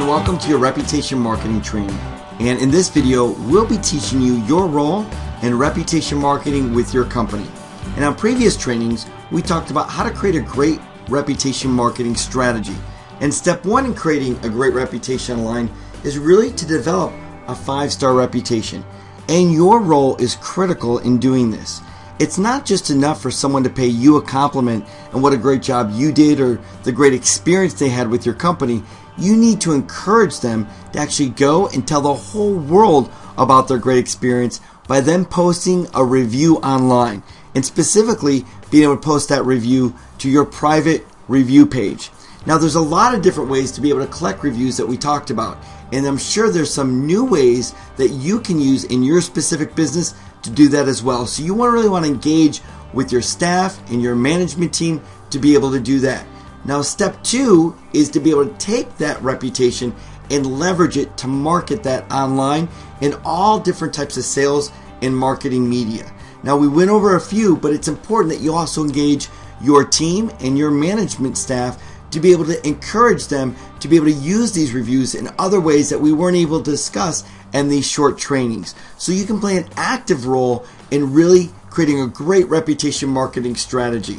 welcome to your reputation marketing training. And in this video, we'll be teaching you your role in reputation marketing with your company. And on previous trainings, we talked about how to create a great reputation marketing strategy. And step one in creating a great reputation online is really to develop a 5-star reputation. And your role is critical in doing this. It's not just enough for someone to pay you a compliment and what a great job you did or the great experience they had with your company. You need to encourage them to actually go and tell the whole world about their great experience by them posting a review online, and specifically being able to post that review to your private review page. Now, there's a lot of different ways to be able to collect reviews that we talked about, and I'm sure there's some new ways that you can use in your specific business to do that as well. So you really want to engage with your staff and your management team to be able to do that. Now, step two is to be able to take that reputation and leverage it to market that online in all different types of sales and marketing media. Now, we went over a few, but it's important that you also engage your team and your management staff to be able to encourage them to be able to use these reviews in other ways that we weren't able to discuss in these short trainings. So you can play an active role in really creating a great reputation marketing strategy.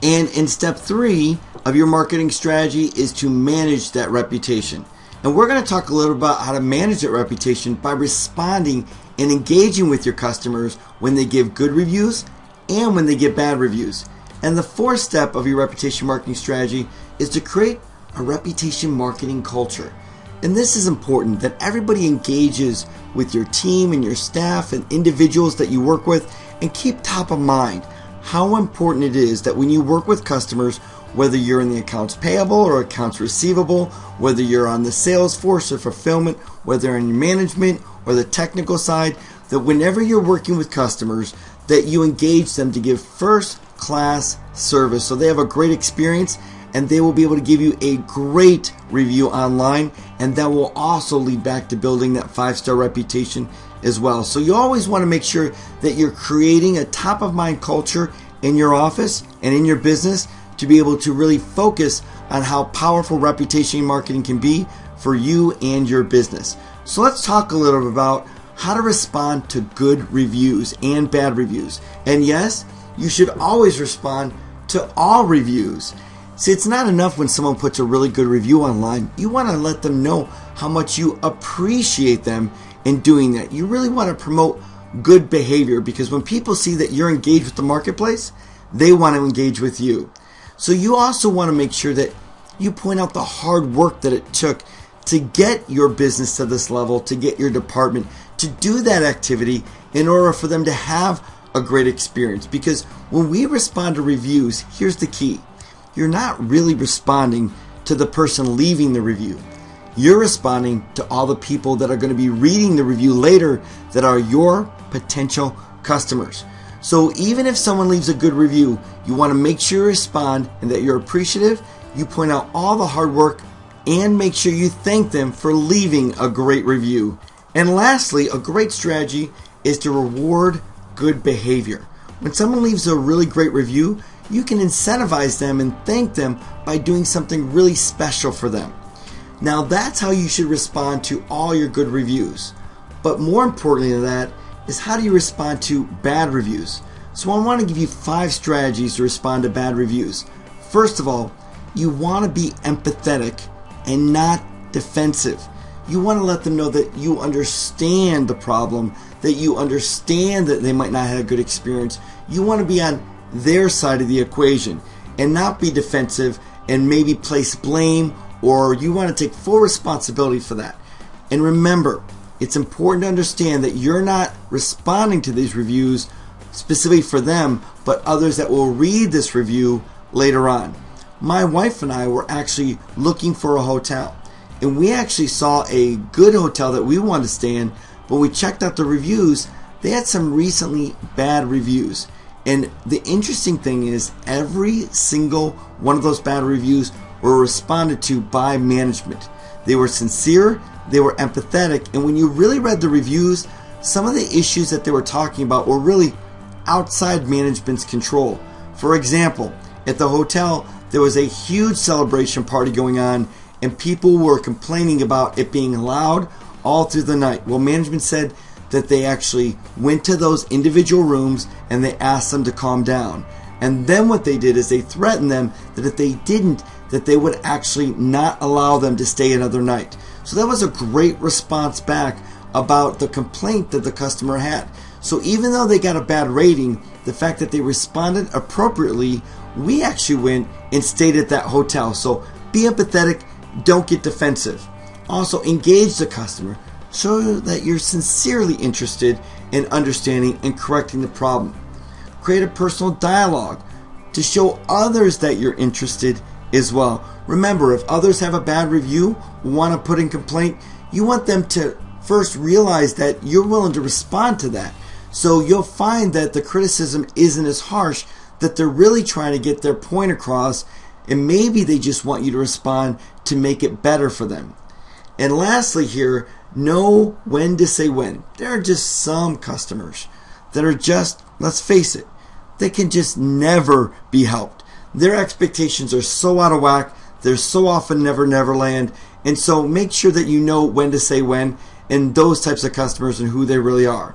And in step three of your marketing strategy is to manage that reputation. And we're going to talk a little about how to manage that reputation by responding and engaging with your customers when they give good reviews and when they give bad reviews. And the fourth step of your reputation marketing strategy is to create a reputation marketing culture. And this is important, that everybody engages with your team and your staff and individuals that you work with, and keep top of mind how important it is that when you work with customers, whether you're in the accounts payable or accounts receivable, whether you're on the sales force or fulfillment, whether in your management or the technical side, that whenever you're working with customers, that you engage them to give first class service so they have a great experience, and they will be able to give you a great review online, and that will also lead back to building that 5-star reputation as well. So you always want to make sure that you're creating a top of mind culture in your office and in your business to be able to really focus on how powerful reputation marketing can be for you and your business. So let's talk a little bit about how to respond to good reviews and bad reviews. And yes, you should always respond to all reviews. See, it's not enough when someone puts a really good review online. You want to let them know how much you appreciate them in doing that. You really want to promote good behavior, because when people see that you're engaged with the marketplace, they want to engage with you. So you also want to make sure that you point out the hard work that it took to get your business to this level, to get your department to do that activity in order for them to have a great experience. Because when we respond to reviews, here's the key. You're not really responding to the person leaving the review. You're responding to all the people that are going to be reading the review later that are your potential customers. So even if someone leaves a good review, you want to make sure you respond and that you're appreciative. You point out all the hard work and make sure you thank them for leaving a great review. And lastly, a great strategy is to reward good behavior. When someone leaves a really great review, you can incentivize them and thank them by doing something really special for them. Now, that's how you should respond to all your good reviews. But more importantly than that is, how do you respond to bad reviews? So I want to give you 5 strategies to respond to bad reviews. First of all, you want to be empathetic and not defensive. You want to let them know that you understand the problem, that you understand that they might not have a good experience. You want to be on their side of the equation and not be defensive and maybe place blame, or you want to take full responsibility for that. And remember, it's important to understand that you're not responding to these reviews specifically for them, but others that will read this review later on. My wife and I were actually looking for a hotel, and we actually saw a good hotel that we wanted to stay in. When we checked out the reviews, they had some recently bad reviews. And the interesting thing is, every single one of those bad reviews were responded to by management. They were sincere, they were empathetic, and when you really read the reviews, some of the issues that they were talking about were really outside management's control. For example, at the hotel, there was a huge celebration party going on, and people were complaining about it being loud all through the night. Well, management said that they actually went to those individual rooms and they asked them to calm down. And then what they did is they threatened them that if they didn't, that they would actually not allow them to stay another night. So that was a great response back about the complaint that the customer had. So even though they got a bad rating, the fact that they responded appropriately, we actually went and stayed at that hotel. So be empathetic, don't get defensive. Also engage the customer. Show that you're sincerely interested in understanding and correcting the problem. Create a personal dialogue to show others that you're interested as well. Remember, if others have a bad review, want to put in complaint, you want them to first realize that you're willing to respond to that. So you'll find that the criticism isn't as harsh, that they're really trying to get their point across, and maybe they just want you to respond to make it better for them. And lastly here, know when to say when. There are just some customers that are just, let's face it, they can just never be helped. Their expectations are so out of whack. They're so often never land. And so make sure that you know when to say when and those types of customers and who they really are.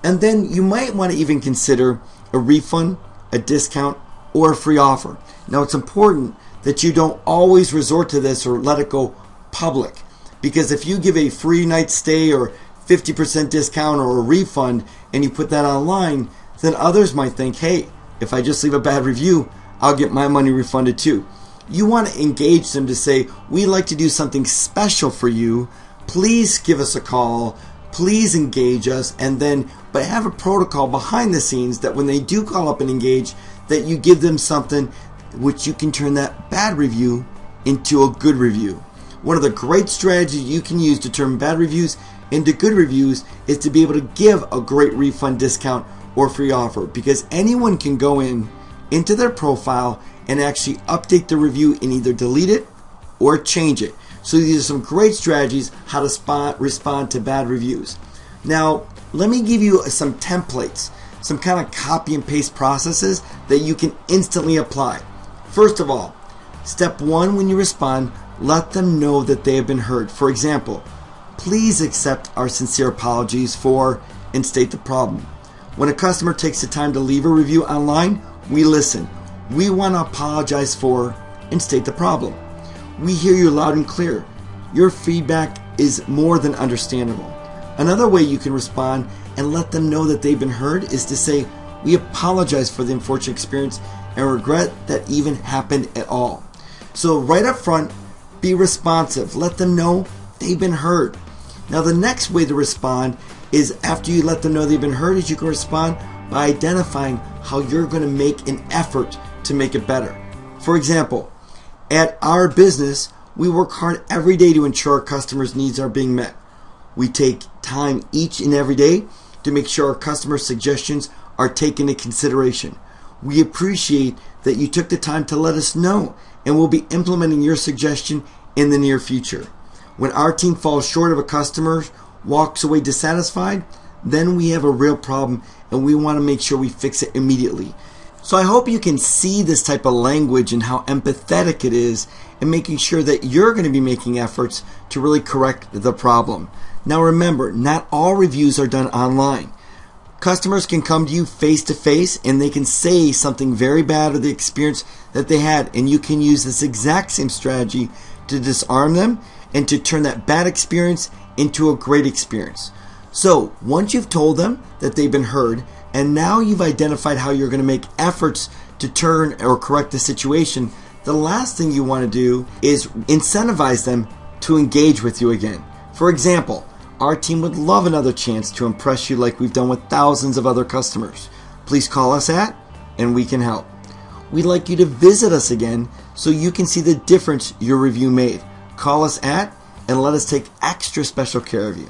And then you might want to even consider a refund, a discount, or a free offer. Now it's important that you don't always resort to this or let it go public. Because if you give a free night stay or 50% discount or a refund and you put that online, then others might think, hey, if I just leave a bad review, I'll get my money refunded too. You want to engage them to say, we'd like to do something special for you. Please give us a call. Please engage us. And then, but have a protocol behind the scenes that when they do call up and engage, that you give them something which you can turn that bad review into a good review. One of the great strategies you can use to turn bad reviews into good reviews is to be able to give a great refund, discount, or free offer, because anyone can go into their profile and actually update the review and either delete it or change it. So these are some great strategies how to respond to bad reviews. Now, let me give you some templates, some kind of copy and paste processes that you can instantly apply. First of all, step one, when you respond, let them know that they have been heard. For example, please accept our sincere apologies for, and state the problem. When a customer takes the time to leave a review online, we listen. We want to apologize for, and state the problem. We hear you loud and clear. Your feedback is more than understandable. Another way you can respond and let them know that they've been heard is to say, we apologize for the unfortunate experience and regret that even happened at all. So right up front, be responsive. Let them know they've been heard. Now the next way to respond is after you let them know they've been heard, is you can respond by identifying how you're going to make an effort to make it better. For example, at our business, we work hard every day to ensure our customers' needs are being met. We take time each and every day to make sure our customers' suggestions are taken into consideration. We appreciate that you took the time to let us know, and we'll be implementing your suggestion in the near future. When our team falls short of a customer, walks away dissatisfied, then we have a real problem and we want to make sure we fix it immediately. So I hope you can see this type of language and how empathetic it is and making sure that you're going to be making efforts to really correct the problem. Now remember, not all reviews are done online. Customers can come to you face to face and they can say something very bad of the experience that they had, and you can use this exact same strategy to disarm them and to turn that bad experience into a great experience. So once you've told them that they've been heard and now you've identified how you're going to make efforts to turn or correct the situation, the last thing you want to do is incentivize them to engage with you again. For example, our team would love another chance to impress you like we've done with thousands of other customers. Please call us at, and we can help. We'd like you to visit us again so you can see the difference your review made. Call us at, and let us take extra special care of you.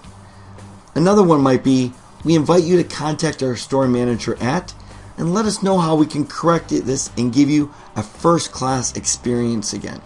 Another one might be, we invite you to contact our store manager at, and let us know how we can correct this and give you a first-class experience again.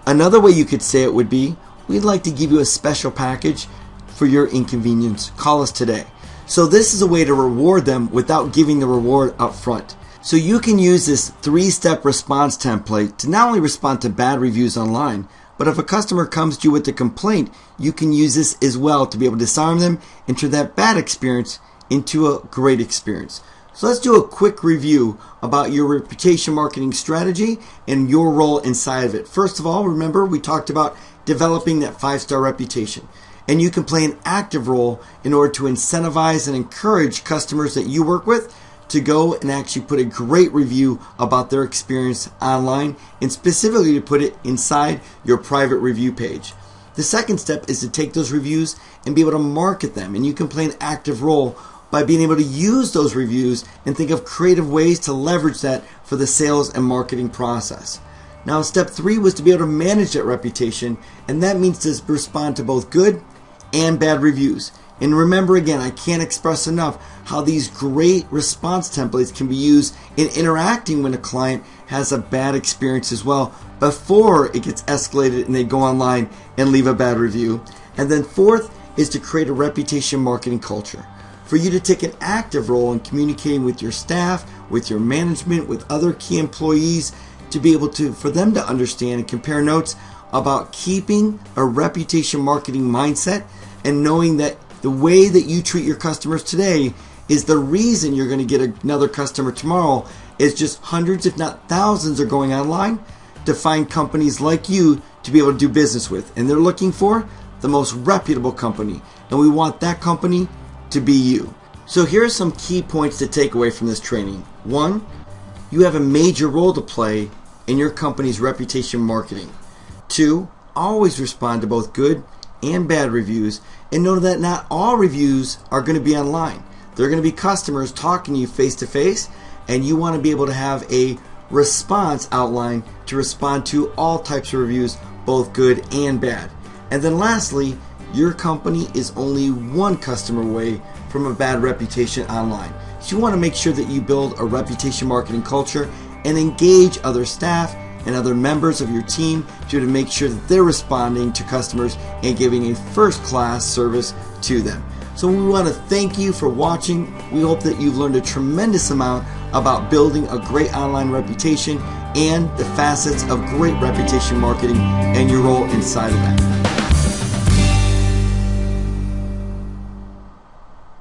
Another way you could say it would be, we'd like to give you a special package for your inconvenience. Call us today. So this is a way to reward them without giving the reward up front. So you can use this 3-step response template to not only respond to bad reviews online, But if a customer comes to you with a complaint, you can use this as well to be able to disarm them and turn that bad experience into a great experience. So let's do a quick review about your reputation marketing strategy and your role inside of it. First of all, remember we talked about developing that 5-star reputation. And you can play an active role in order to incentivize and encourage customers that you work with to go and actually put a great review about their experience online, and specifically to put it inside your private review page. The second step is to take those reviews and be able to market them, and you can play an active role by being able to use those reviews and think of creative ways to leverage that for the sales and marketing process. Now, step 3 was to be able to manage that reputation, and that means to respond to both good and bad reviews. And remember, again, I can't express enough how these great response templates can be used in interacting when a client has a bad experience as well, before it gets escalated and they go online and leave a bad review. And then fourth is to create a reputation marketing culture. For you to take an active role in communicating with your staff, with your management, with other key employees, to be able to, for them to understand and compare notes about keeping a reputation marketing mindset and knowing that the way that you treat your customers today is the reason you're going to get another customer tomorrow. Is just hundreds, if not thousands, are going online to find companies like you to be able to do business with. And they're looking for the most reputable company. And we want that company to be you. So here are some key points to take away from this training. 1, you have a major role to play in your company's reputation marketing. 2, always respond to both good and bad reviews, and know that not all reviews are going to be online. They're going to be customers talking to you face to face, and you want to be able to have a response outline to respond to all types of reviews, both good and bad. And then lastly, your company is only one customer away from a bad reputation online. So you want to make sure that you build a reputation marketing culture and engage other staff and other members of your team to make sure that they're responding to customers and giving a first-class service to them. So we want to thank you for watching. We hope that you've learned a tremendous amount about building a great online reputation and the facets of great reputation marketing and your role inside of that.